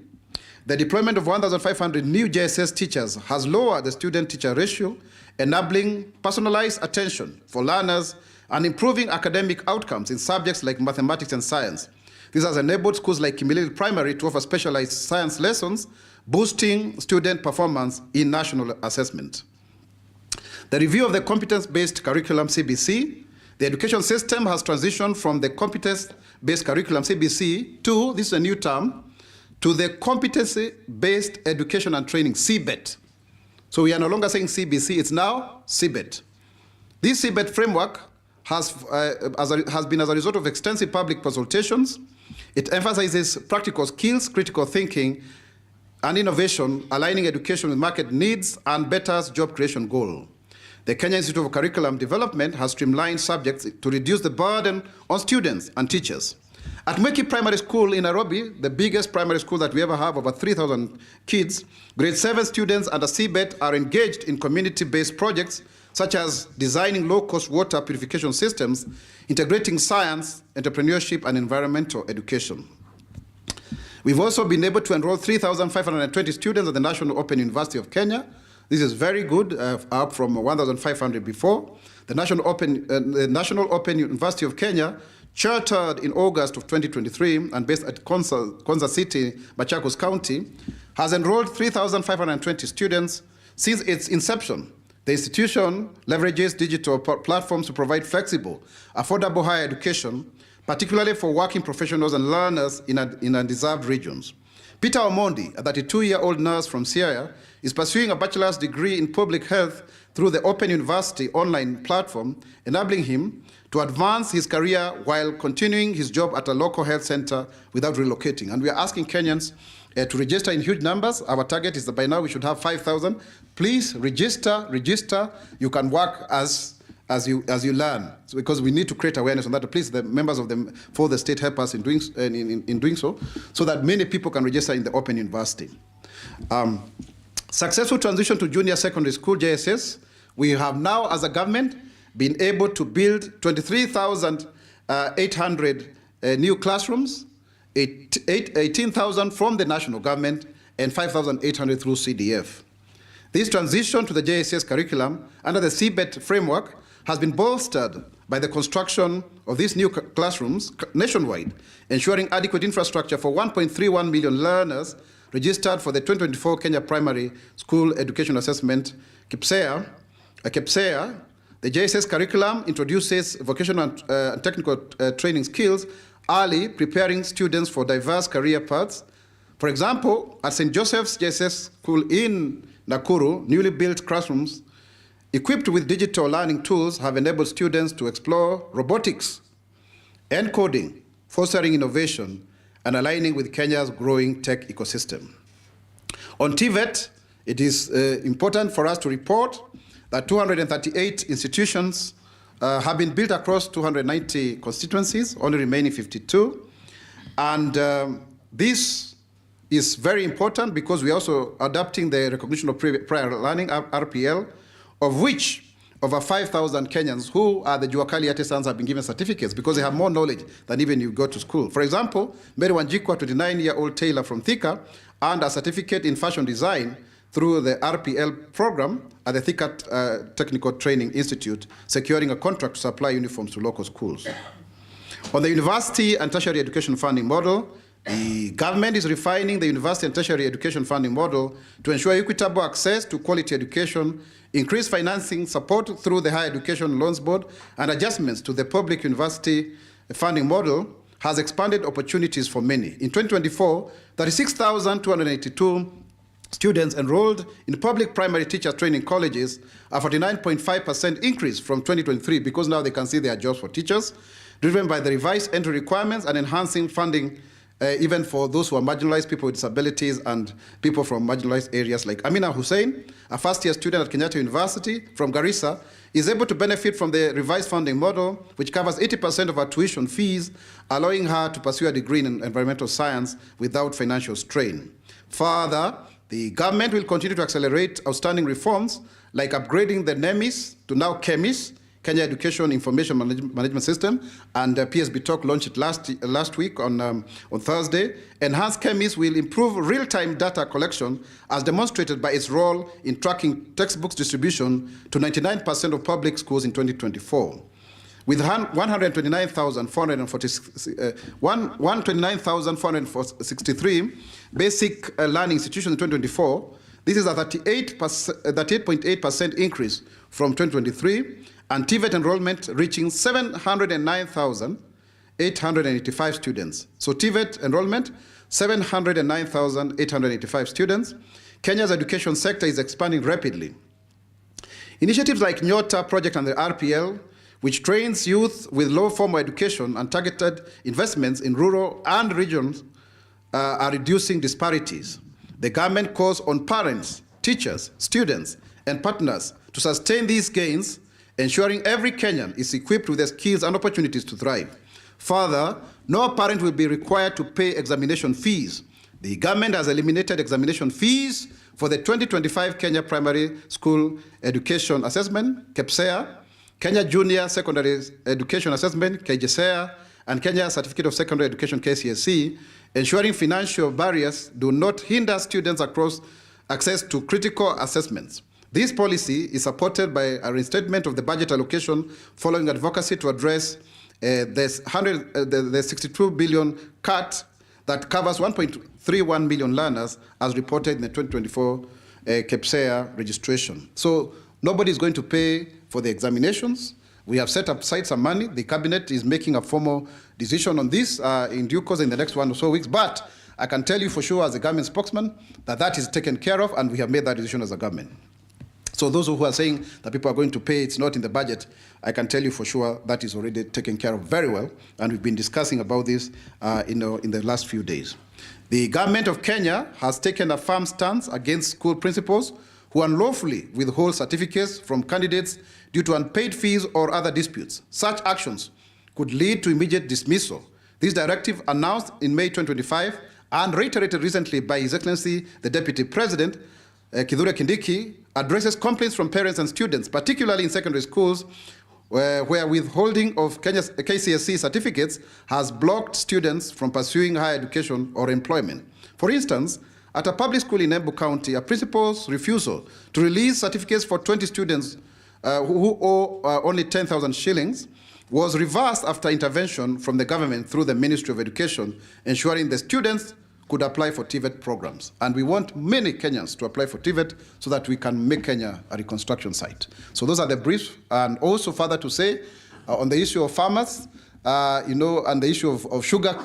S1: the deployment of 1,500 new JSS teachers has lowered the student-teacher ratio, enabling personalized attention for learners and improving academic outcomes in subjects like mathematics and science. This has enabled schools like Kimilili Primary to offer specialized science lessons, boosting student performance in national assessment. The review of the competence-based curriculum CBC, the education system has transitioned from the competence-based curriculum CBC to, this is a new term, to the competency-based education and training, CBET. So we are no longer saying CBC, it's now CBET. This CBET framework has been as a result of extensive public consultations. It emphasizes practical skills, critical thinking, and innovation, aligning education with market needs and betters job creation goal. The Kenya Institute of Curriculum Development has streamlined subjects to reduce the burden on students and teachers. At Mweki Primary School in Nairobi, the biggest primary school that we ever have, over 3,000 kids, grade 7 students under CBET are engaged in community-based projects such as designing low-cost water purification systems, integrating science, entrepreneurship, and environmental education. We've also been able to enroll 3,520 students at the National Open University of Kenya. This is very good, up from 1,500 before. The National Open University of Kenya, chartered in August of 2023 and based at Konza City, Machakos County, has enrolled 3,520 students since its inception. The institution leverages digital platforms to provide flexible, affordable higher education, particularly for working professionals and learners in undeserved regions. Peter Omondi, a 32-year-old nurse from Siaya, is pursuing a bachelor's degree in public health through the Open University online platform, enabling him to advance his career while continuing his job at a local health center without relocating. And we are asking Kenyans to register in huge numbers. Our target is that by now we should have 5,000. Please register. You can work as you learn, because we need to create awareness on that. Please, the members of the state help us in doing so that many people can register in the Open University. Successful transition to junior secondary school, JSS. We have now, as a government, been able to build 23,800 new classrooms, 18,000 from the national government, and 5,800 through CDF. This transition to the JSS curriculum under the CBET framework has been bolstered by the construction of these new classrooms nationwide, ensuring adequate infrastructure for 1.31 million learners registered for the 2024 Kenya Primary School Education Assessment, KPSEA. The JSS curriculum introduces vocational and technical training skills early, preparing students for diverse career paths. For example, at St. Joseph's JSS School in Nakuru, newly built classrooms equipped with digital learning tools have enabled students to explore robotics and coding, fostering innovation and aligning with Kenya's growing tech ecosystem. On TVET, it is important for us to report that 238 institutions have been built across 290 constituencies, only remaining 52. And this is very important because we are also adopting the recognition of prior learning, RPL, of which over 5,000 Kenyans who are the Juakali artisans have been given certificates because they have more knowledge than even you go to school. For example, Mary Wanjikwa, 29-year-old tailor from Thika, earned a certificate in fashion design through the RPL program at the Thika Technical Training Institute, securing a contract to supply uniforms to local schools. On the university and tertiary education funding model, The government is refining the university and tertiary education funding model to ensure equitable access to quality education, increase financing support through the Higher Education Loans Board, and adjustments to the public university funding model has expanded opportunities for many. In 2024, 36,282 students enrolled in public primary teacher training colleges, a 49.5% increase from 2023 because now they can see their jobs for teachers, driven by the revised entry requirements and enhancing funding even for those who are marginalized, people with disabilities, and people from marginalized areas. Like Amina Hussein, a first-year student at Kenyatta University from Garissa, is able to benefit from the revised funding model, which covers 80% of her tuition fees, allowing her to pursue a degree in environmental science without financial strain. Further, the government will continue to accelerate outstanding reforms, like upgrading the NEMIS to now KEMIS, Kenya Education Information Management System, and PSB Talk launched it last week on Thursday. Enhanced KEMIS will improve real-time data collection as demonstrated by its role in tracking textbooks distribution to 99% of public schools in 2024. With 129,463 basic learning institutions in 2024, this is a 38.8% increase from 2023, and TVET enrollment reaching 709,885 students. So TVET enrollment, 709,885 students. Kenya's education sector is expanding rapidly. Initiatives like Nyota project and the RPL, which trains youth with low formal education and targeted investments in rural and regions, are reducing disparities. The government calls on parents, teachers, students, and partners to sustain these gains, ensuring every Kenyan is equipped with the skills and opportunities to thrive. Further, no parent will be required to pay examination fees. The government has eliminated examination fees for the 2025 Kenya Primary School Education Assessment, KEPSEA, Kenya Junior Secondary Education Assessment, KJSEA, and Kenya Certificate of Secondary Education, KCSE, ensuring financial barriers do not hinder students across access to critical assessments. This policy is supported by a reinstatement of the budget allocation following advocacy to address the 62 billion cut that covers 1.31 million learners as reported in the 2024 KEPSEA registration. So nobody is going to pay for the examinations. We have set aside some money. The cabinet is making a formal decision on this in due course in the next 1 or so weeks. But I can tell you for sure as a government spokesman that that is taken care of, and we have made that decision as a government. So those who are saying that people are going to pay, it's not in the budget, I can tell you for sure that is already taken care of very well, and we've been discussing about this in the last few days. The government of Kenya has taken a firm stance against school principals who unlawfully withhold certificates from candidates due to unpaid fees or other disputes. Such actions could lead to immediate dismissal. This directive, announced in May 2025 and reiterated recently by His Excellency the Deputy President, Kithure Kindiki, addresses complaints from parents and students, particularly in secondary schools, where withholding of Kenya's KCSE certificates has blocked students from pursuing higher education or employment. For instance, at a public school in Embu County, a principal's refusal to release certificates for 20 students who owe only 10,000 shillings was reversed after intervention from the government through the Ministry of Education, ensuring the students could apply for TVET programs. And we want many Kenyans to apply for TVET so that we can make Kenya a reconstruction site. So those are the briefs. And also further to say, on the issue of farmers, and the issue of sugar,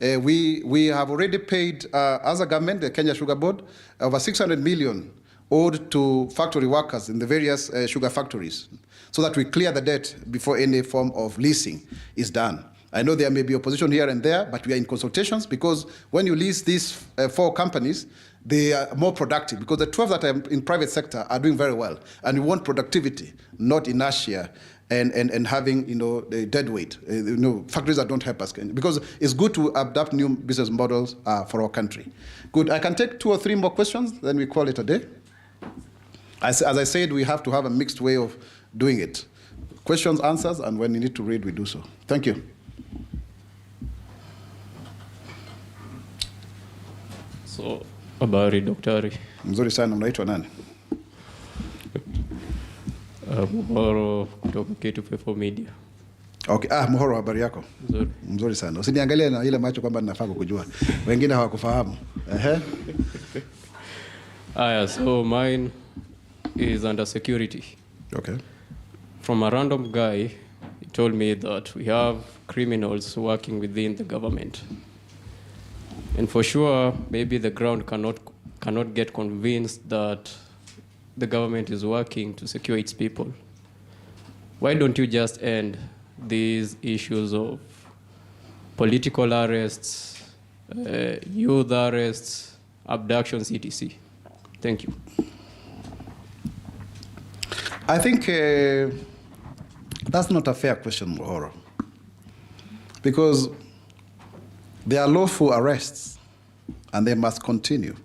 S1: we have already paid, as a government, the Kenya Sugar Board, over 600 million owed to factory workers in the various sugar factories, so that we clear the debt before any form of leasing is done. I know there may be opposition here and there, but we are in consultations, because when you lease these 4 companies, they are more productive, because the 12 that are in private sector are doing very well, and we want productivity, not inertia and having the dead weight. Factories that don't help us, because it's good to adapt new business models for our country. Good. I can take 2 or 3 more questions, then we call it a day. As I said, we have to have a mixed way of doing it. Questions, answers, and when you need to read, we do so. Thank you.
S12: So, habari daktari.
S1: Mzuri sana, unaitwa nani?
S12: Moro kutoka K254 Media.
S1: Okay, Muhoro, habari yako?
S12: Mzuri.
S1: Mzuri sana. Usiniangalie na ile macho kwamba ninafaa kukujua. Wengine hawakufahamu.
S12: So mine is under security.
S1: Okay.
S12: From a random guy, he told me that we have criminals working within the government. And for sure, maybe the ground cannot get convinced that the government is working to secure its people. Why don't you just end these issues of political arrests, youth arrests, abductions, etc.? Thank you.
S1: I think that's not a fair question, Mohoro. Because there are lawful arrests, and they must continue.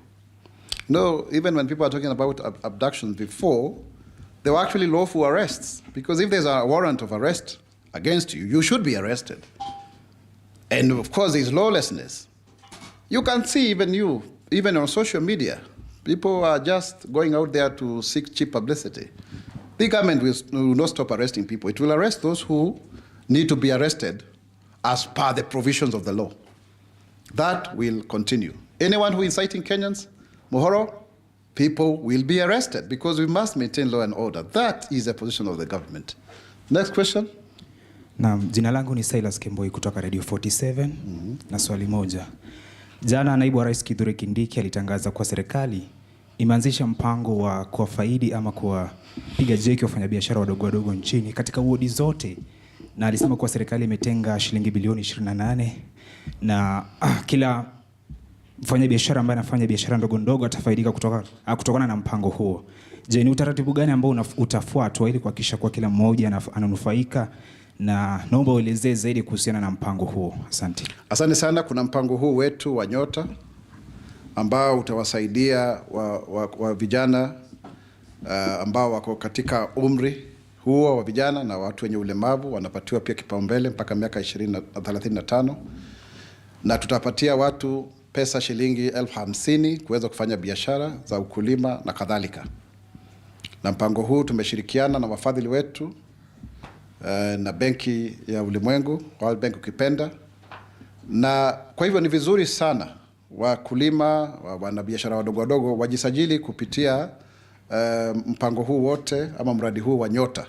S1: No, even when people are talking about abductions before, they were actually lawful arrests. Because if there's a warrant of arrest against you, you should be arrested. And of course, there's lawlessness. You can see even on social media, people are just going out there to seek cheap publicity. The government will not stop arresting people. It will arrest those who need to be arrested as per the provisions of the law. That will continue. Anyone who is inciting Kenyans, Mohoro, people will be arrested because we must maintain law and order. That is the position of the government. Next question.
S13: Naam, jina langu ni Silas Kemboi kutoka Radio 47 na swali moja. Jana naibu wa Rais Kithure Kindiki alitangaza kwa serikali imeanzisha mpango wa kuwafaidi ama kuwapiga jeki wafanyabiashara wadogo nchini katika wodi zote, na alisema kwa serikali imetenga shilingi bilioni 28 na kila mfanyabiashara ambaye anafanya biashara ndogo atafaidika kutokana na mpango huo. Je, ni utaratibu gani ambao utafuatwa ili kuhakikisha kwa kila mmoja ananufaika, na naomba uelezee zaidi kuhusiana na mpango huo. Asante.
S1: Asante sana. Kuna mpango huu wetu wa Nyota ambao utawasaidia wa vijana ambao wako katika umri huo wa vijana na watu wenye ulemavu, wanapatiwa pia kipaumbele mpaka miaka 35, na tutapatia watu pesa shilingi 50,000 kuweza kufanya biashara za ukulima na kadhalika. Na mpango huu tumeshirikiana na wafadhili wetu na Benki ya Ulimwengu, World Bank ukipenda, na kwa hivyo ni vizuri sana wakulima, wanabiashara wadogo wajisajili kupitia mpango huu wote ama mradi huu wa Nyota.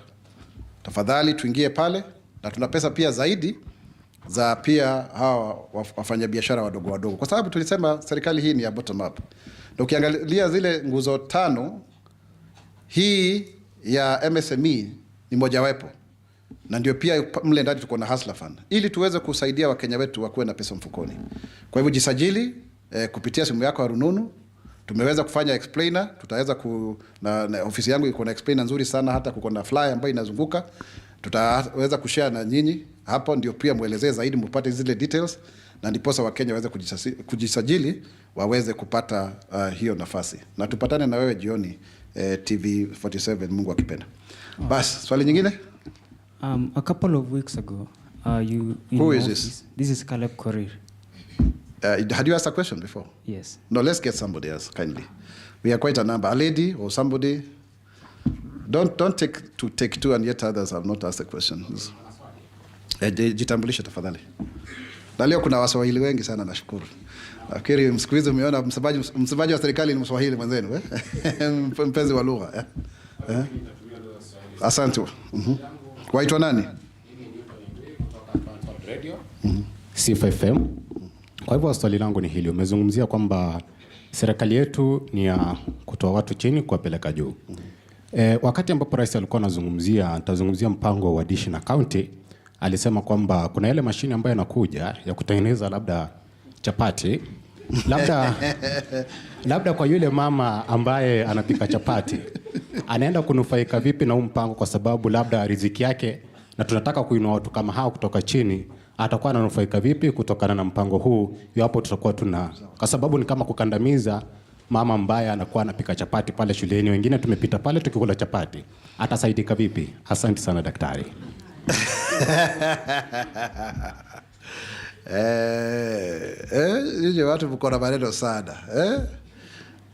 S1: Tafadhali tuingie pale, na tuna pesa pia zaidi za pia hawa wafanyabiashara wadogo, kwa sababu tulisema serikali hii ni ya bottom up. Na ukiangalia zile nguzo 5, hii ya MSME ni mojawapo, na ndio pia mle ndani tuko na Hustler Fund ili tuweze kusaidia Wakenya wetu wakuwe na pesa mfukoni. Kwa hivyo jisajili kupitia simu yako ya rununu. Tumeweza kufanya explainer, tutaweza na ofisi yangu iko na explainer nzuri sana, hata kuko na flyer ambayo inazunguka. Tutaweza kushare na nyinyi hapo, ndio pia muelezee zaidi, mpate zile details, na ndiposa Wakenya waweze kujisajili waweze kupata hiyo nafasi. Na tupatane na wewe jioni TV 47 Mungu akipenda. Bas, swali nyingine?
S11: A couple of weeks ago, you
S1: Who is this?
S11: This is Caleb Korir.
S1: Had you asked a question before?
S11: Yes.
S1: No, let's get somebody else kindly. We are quite a number. A lady or somebody. Don't take two and yet others have not asked the questions. Jitambulishe tafadhali. Na leo kuna Waswahili wengi sana, nashukuru. Nafikiri msikuizi umeona msemaji wa serikali ni Mswahili mwenzenu, mpenzi wa lugha. Asante. Waitwa nani?
S14: Sifa FM. Kwa hivyo swali langu ni hili, umezungumzia kwamba serikali yetu ni ya kutoa watu chini kuwapeleka juu. Wakati ambapo rais alikuwa atazungumzia mpango wa dishi na county, alisema kwamba kuna ile mashine ambayo inakuja ya kutengeneza labda chapati, labda kwa yule mama ambaye anapika chapati anaenda kunufaika vipi na mpango, kwa sababu labda riziki yake, na tunataka kuinua watu kama hao kutoka chini, atakuwa ananufaika vipi kutokana na mpango huu iwapo tutakuwa kwa sababu ni kama kukandamiza mama ambaye anakuwa anapika chapati pale shuleni, wengine tumepita pale tukikula chapati, atasaidika vipi? Asante sana daktari.
S1: Yeye watu mko na maneno sana.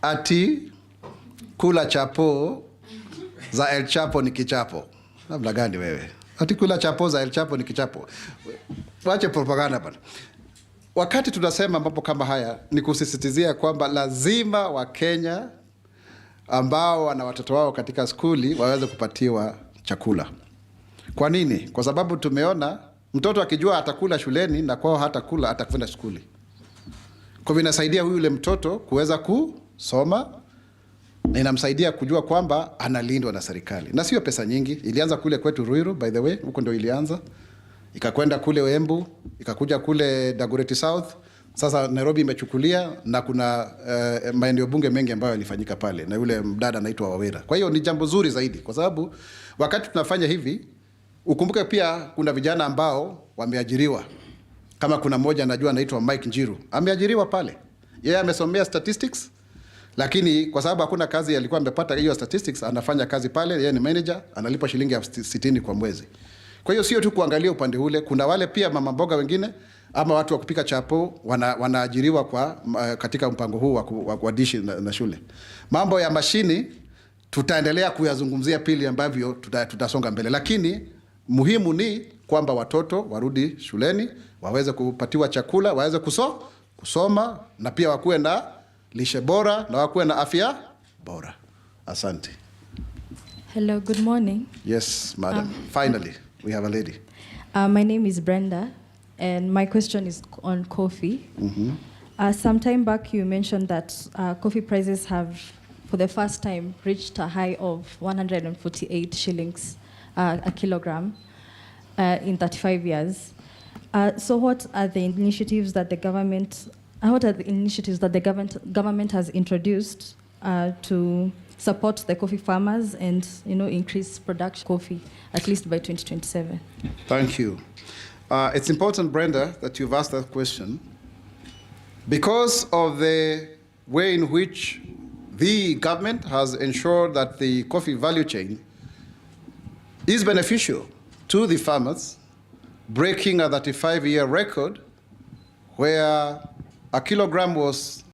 S1: Ati kula chapo za El Chapo ni kichapo. Namna gani wewe? Ati kula chapo za El Chapo ni kichapo. Wache propaganda bana. Wakati tunasema mambo kama haya ni kusisitizia kwamba lazima Wakenya ambao wana watoto wao katika skuli waweze kupatiwa chakula. Kwa nini? Kwa sababu tumeona mtoto akijua atakula shuleni na kwao hatakula, atakwenda skuli. Kwa hivyo inasaidia yule mtoto kuweza kusoma na inamsaidia kujua kwamba analindwa na serikali. Na sio pesa nyingi. Ilianza kule kwetu Ruiru, by the way, huko ndio ilianza. Ikakwenda kule Embu, ikakuja kule Dagoretti South. Sasa Nairobi imechukulia na kuna maeneo bunge mengi ambayo yalifanyika pale na yule mdada anaitwa Wawera. Kwa hiyo ni jambo zuri zaidi kwa sababu wakati tunafanya hivi ukumbuke pia kuna vijana ambao wameajiriwa. Kama kuna mmoja najua anaitwa Mike Njiru, ameajiriwa pale. Yeye amesomea statistics lakini kwa sababu hakuna kazi alikuwa amepata hiyo statistics, anafanya kazi pale, yeye ni manager, analipa shilingi 60 kwa mwezi. Kwa hiyo sio tu kuangalia upande ule, kuna wale pia mama mboga wengine ama watu wa kupika chapo wanaajiriwa kwa katika mpango huu wa dishi na shule. Mambo ya mashini tutaendelea kuyazungumzia pili ambavyo tutasonga mbele, lakini muhimu ni kwamba watoto warudi shuleni, waweze kupatiwa chakula, waweze kusoma na pia wakuwe na lishe bora na wakuwe na afya bora. Asante.
S15: Hello, good morning.
S1: Yes, madam. Finally, we have a lady.
S15: My name is Brenda, and my question is on coffee. Some time back, you mentioned that coffee prices have, for the first time, reached a high of 148 shillings a kilogram in 35 years. So, what are the initiatives that the government government has introduced to support the coffee farmers and increase production of coffee at least by 2027?
S1: Thank you. It's important, Brenda, that you've asked that question because of the way in which the government has ensured that the coffee value chain is beneficial to the farmers, breaking a 35-year record where a kilogram was